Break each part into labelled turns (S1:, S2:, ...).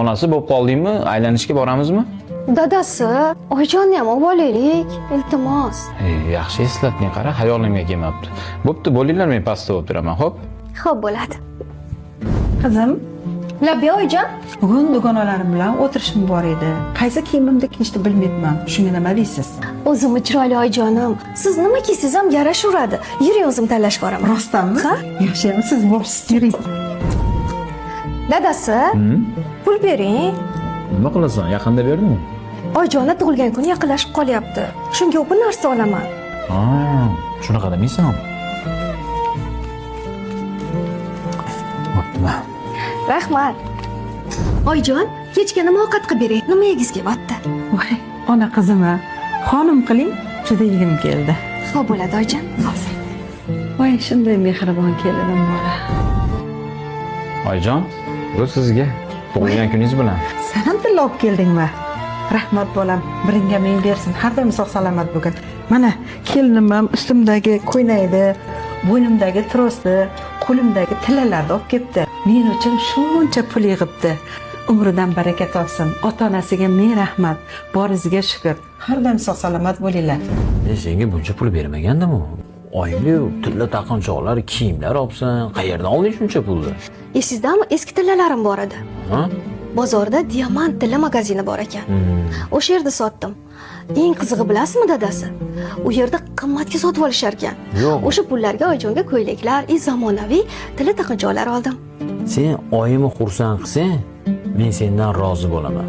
S1: Onasi bo'lib qoldingmi? Aylanishga boramizmi?
S2: Dadasi, Oyjonni ham olib olaylik, iltimos.
S1: Yaxshi eslatding, qara, hayolimga kelmabdi. Bo'pti, bo'linglar, men pastda o'tirib turaman, xo'p?
S2: Xo'p bo'ladi.
S3: Qizim,
S2: Labbiya Oyjon.
S3: bugun dugonalarim bilan o'tirishim bor edi. Qaysi kiyimimni kiyishni bilmayman. Shunga nima deysiz?
S2: O'zimni chiroyli Oyjonim. Siz nima kiysiz ham yarashaveradi. Yuring, o'zim tanlashib boraman.
S3: Rostdanmi?
S2: Ha?
S3: Yaxshiyam siz borsiz, yuring.
S2: Dadasi, pul bering.
S1: Nima qilasan? Yaqinda berdingmi?
S2: Oyjonni tug'ilgan kuni yaqinlashib qolyapti. Shunga o'pin narsa olaman.
S1: Ha, shunaqa demaysan. Bo'pti.
S2: Rahmat. Oyjon, kechga nima ovqat qilib bering? Nima yegiz kelyapti?
S3: Voy, ona qizim-a, xonim qiling, juda yegim keldi.
S2: Xo'p bo'ladi Oyjon. Hozir.
S3: Voy, shunday mehribon kelinim bor.
S1: Oyjon, bu sizga tug'ilgan kuningiz bilan.
S3: Sen ham tilla olib keldingmi? Rahmat bolam, biringga ming bersin. Har doim sog' salomat bo'lgin. Mana kelinim ham ustimdagi ko'ynakni, bo'ynimdagi trosni, qo'limdagi tillalarni olib kelibdi. Men uchun shuncha pul yig'ibdi. Umridan baraka topsin. Ota-onasiga ming rahmat. Boringizga shukr. Har doim sog' salomat bo'linglar.
S1: Senga buncha pul bermagandim u. Oyli tilla taqinchoqlar, kiyimlar olsan, qayerdan olding shuncha pulni?
S2: Esizdami, eski tillalarim bor edi.
S1: Ha?
S2: Bozorda Diamant tilla magazini bor ekan. O'sha yerda sotdim. Eng qizig'i bilasizmi dadasi? U yerda qimmatga sotib olishar ekan.
S1: Yo'q.
S2: O'sha pullarga Oyjonga ko'ylaklar, zamonaviy tilla taqinchoqlar oldim.
S1: Sen oyimni xursand qilsang, men sendan rozi bo'laman.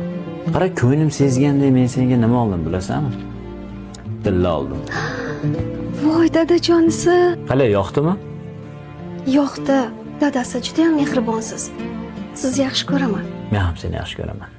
S1: Qara, ko'nglim sezganda men senga nima oldim bilasanmi? Tilla oldim.
S2: Voy dadajonisi.
S1: Qalay, yoqdimi?
S2: Yo'qdi. Dadasi juda ham mehribonsiz. Sizni yaxshi ko'raman.
S1: Men ham seni yaxshi ko'raman.